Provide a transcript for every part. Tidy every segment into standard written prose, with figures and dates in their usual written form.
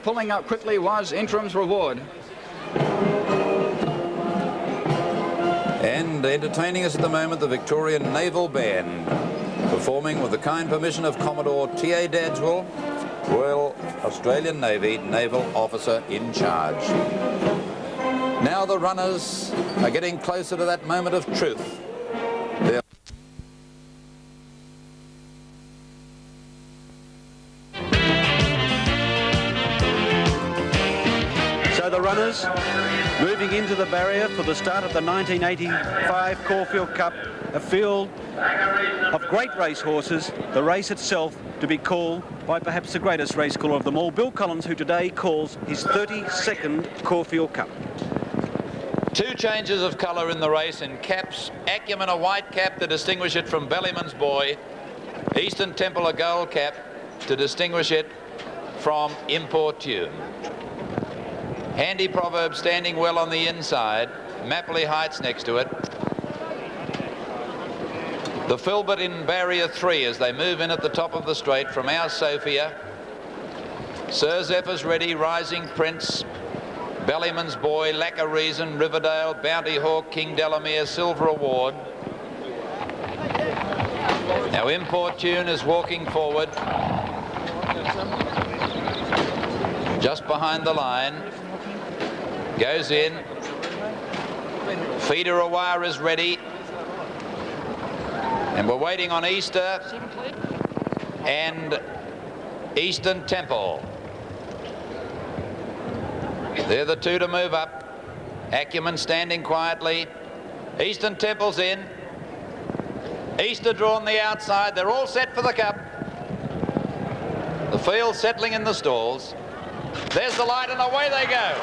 Pulling up quickly was Interim's Reward. And entertaining us at the moment, the Victorian Naval Band, performing with the kind permission of Commodore T.A. Dadswell, Royal Australian Navy Naval Officer in charge. Now the runners are getting closer to that moment of truth. So the runners moving into the barrier for the start of the 1985 Caulfield Cup, a field of great race horses, the race itself to be called by perhaps the greatest race caller of them all, Bill Collins, who today calls his 32nd Caulfield Cup. Two changes of colour in the race in caps. Acumen a white cap to distinguish it from Bellyman's Boy. Eastern Temple a gold cap to distinguish it from Importune. Handy Proverb standing well on the inside. Mapley Heights next to it. The Filbert in barrier 3 as they move in at the top of the straight from Our Sophia. Sir Zephyr's ready, Rising Prince, Bellyman's Boy, Lack of Reason, Riverdale, Bounty Hawk, King Delamere, Silver Award. Now Importune is walking forward, just behind the line, goes in. Feeder a Wire is ready, and we're waiting on Easter and Eastern Temple. They're the two to move up. Acumen standing quietly. Eastern Temple's in. Easter drawn the outside. They're all set for the Cup. The field settling in the stalls. There's the light and away they go.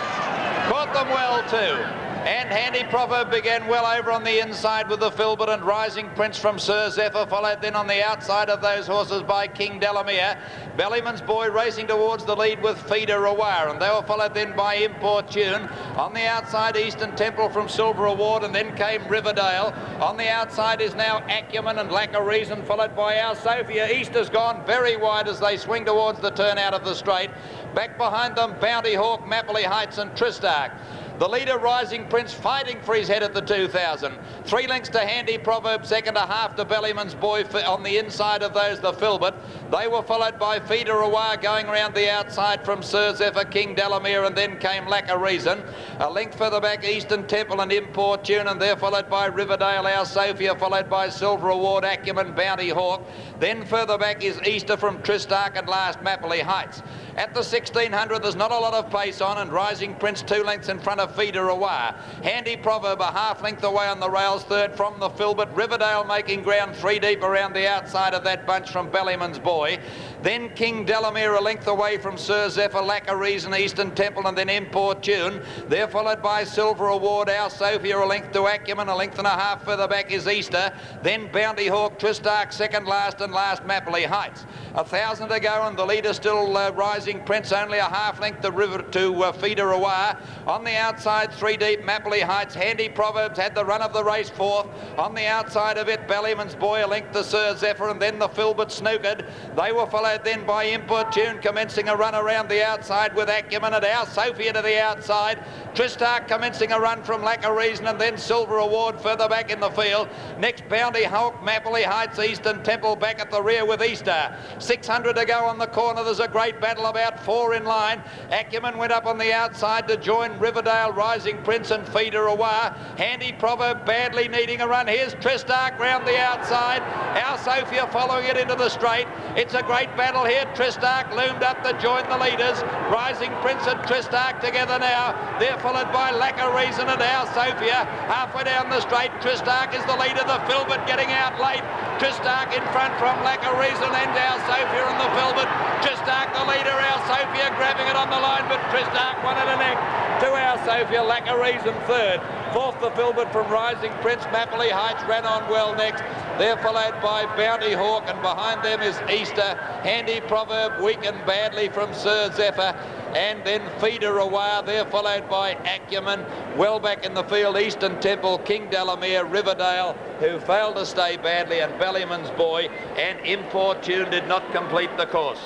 Caught them well too. And Handy Proverb began well over on the inside with the Filbert and Rising Prince from Sir Zephyr, followed then on the outside of those horses by King Delamere. Bellyman's Boy racing towards the lead with Feeder Aware, and they were followed then by Importune. On the outside, Eastern Temple from Silver Award, and then came Riverdale. On the outside is now Acumen and Lack of Reason, followed by Our Sophia. Easter's gone very wide as they swing towards the turnout of the straight. Back behind them, Bounty Hawk, Mapley Heights and Tristark. The leader, Rising Prince, fighting for his head at the 2,000. 3 lengths to Handy Proverb, second a half to Bellyman's Boy on the inside of those, the Filbert. They were followed by Feeder Aware going around the outside from Sir Zephyr, King Delamere, and then came Lack of Reason. A length further back, Eastern Temple and Importune, and they're followed by Riverdale, Our Sophia, followed by Silver Award, Acumen, Bounty Hawk. Then further back is Easter from Tristark, and last Mapley Heights. At the 1600, there's not a lot of pace on, and Rising Prince 2 lengths in front of Feeder Aware. Handy Proverb a half length away on the rails, third from the Filbert. Riverdale making ground 3 deep around the outside of that bunch from Bellyman's Boy. Then King Delamere a length away from Sir Zephyr, Lack of Reason, Eastern Temple, and then Importune. They're followed by Silver Award, Our Sophia a length to Acumen, a length and a half further back is Easter. Then Bounty Hawk, Tristark second last, and last Mapley Heights. 1,000 to go, and the leader still Rising Prince, only a half length to Feeder Aware. On the outside, 3 deep, Mapley Heights. Handy Proverbs had the run of the race fourth. On the outside of it, Bellyman's Boy a length to Sir Zephyr, and then the Filbert snookered. They were followed then by Importune, commencing a run around the outside with Acumen and Our Sophia to the outside. Tristark commencing a run from Lack of Reason, and then Silver Award further back in the field. Next, Bounty Hawk, Mapley Heights, Eastern Temple back at the rear with Easter. 600 to go on the corner. There's a great battle, about 4 in line. Acumen went up on the outside to join Riverdale, Rising Prince and Feeder Aware. Handy Proverb badly needing a run. Here's Tristark round the outside. Our Sophia following it into the straight. It's a great battle here. Tristark loomed up to join the leaders. Rising Prince and Tristark together now. They're followed by Lack of Reason and Our Sophia. Halfway down the straight, Tristark is the leader. The Filbert getting out late. Tristark in front from Lack of Reason and Our Sophia and the Filbert. Tristark the leader, Our Sophia grabbing it on the line, but Tristark won it a neck to Our Sophia. Lack of Reason third. Fourth, the Filbert from Rising Prince. Mapley Heights ran on well next. They're followed by Bounty Hawk, and behind them is Easter. Handy Proverb weakened badly from Sir Zephyr, and then Feeder Aware. They're followed by Acumen. Well back in the field, Eastern Temple, King Delamere, Riverdale, who failed to stay badly, and Bellyman's Boy, and Importune did not complete the course.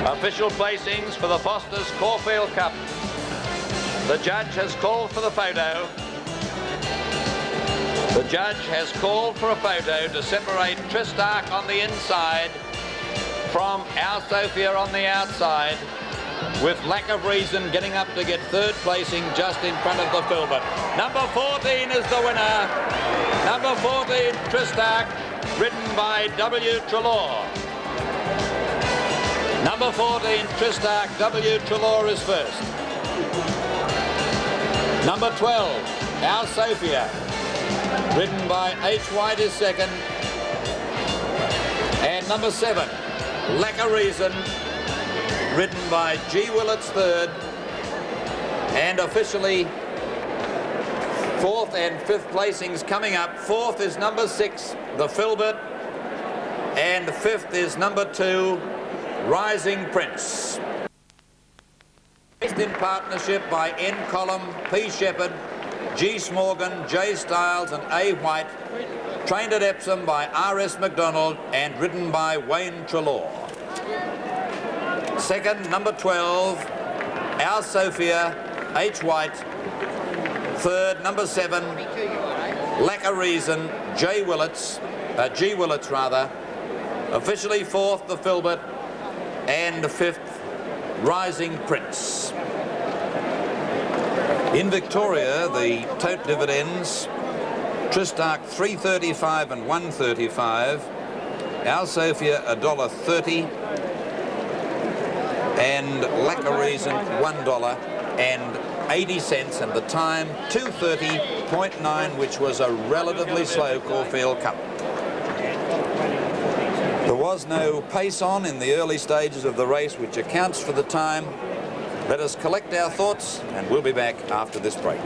Official placings for the Foster's Caulfield Cup. The judge has called for the photo. The judge has called for a photo to separate Tristark on the inside from Our Sophia on the outside, with Lack of Reason getting up to get third placing just in front of the Filbert. Number 14 is the winner. Number 14, Tristark, ridden by W. Trelaw. Number 14, Tristark, W. Trelaw is first. Number 12, Our Sophia, ridden by H. White is second. And number 7, Lack of Reason, ridden by G. Willits third. And officially, 4th and 5th placings coming up. 4th is number 6, the Filbert. And 5th is number 2, Rising Prince. In partnership by N. Column, P. Shepherd, G. Smorgan, J. Stiles and A. White. Trained at Epsom by R.S. MacDonald and ridden by Wayne Trelaw. Second, number 12, Our Sophia, H. White. Third, number 7, Lack of Reason, G. Willits rather. Officially 4th, the Filbert. And 5th, Rising Prince. In Victoria, the tote dividends, Tristark $3.35 and $1.35, Our Sophia $1.30, and Lack of Reason $1.80, and the time 2:30.9, which was a relatively slow Caulfield Cup. There was no pace on in the early stages of the race, which accounts for the time. Let us collect our thoughts, and we'll be back after this break.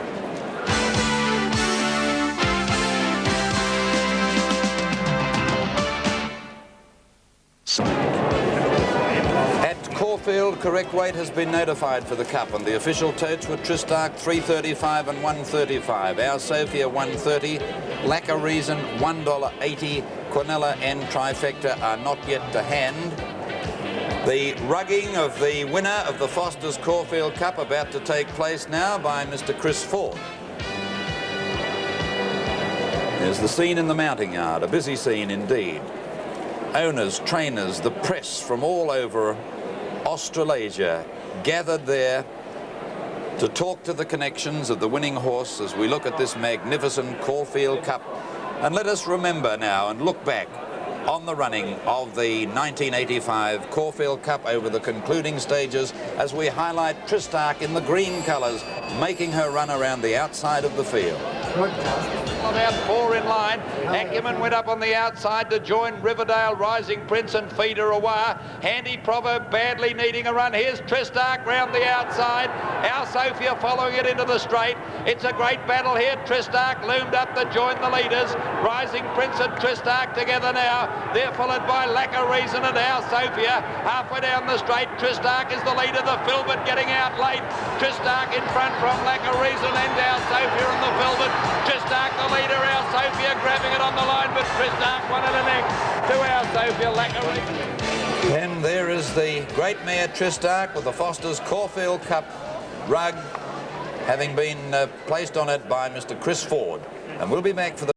At Caulfield, correct weight has been notified for the Cup, and the official totes were Tristark $3.35 and $1.35, Our Sophia $1.30, Lack of Reason $1.80, Quinella and Trifecta are not yet to hand. The rugging of the winner of the Foster's Caulfield Cup about to take place now by Mr. Chris Ford. There's the scene in the mounting yard, a busy scene indeed. Owners, trainers, the press from all over Australasia gathered there to talk to the connections of the winning horse as we look at this magnificent Caulfield Cup. And let us remember now and look back on the running of the 1985 Caulfield Cup over the concluding stages as we highlight Tristark in the green colours, making her run around the outside of the field. About 4 in line. Acumen went up on the outside to join Riverdale, Rising Prince and Feeder Away. Handy Proverb badly needing a run. Here's Tristark round the outside. Our Sophia following it into the straight. It's a great battle here. Tristark loomed up to join the leaders. Rising Prince and Tristark together now. They're followed by Lack of Reason and Our Sophia. Halfway down the straight, Tristark is the leader. The Filbert getting out late. Tristark in front from Lack of Reason and Our Sophia and the Filbert. Tristark the leader, Our Sophia grabbing it on the line, but Tristark won it the neck to Our Sophia, Lack of Reason. And there is the great mare Tristark with the Foster's Caulfield Cup rug having been placed on it by Mr. Chris Ford. And we'll be back for the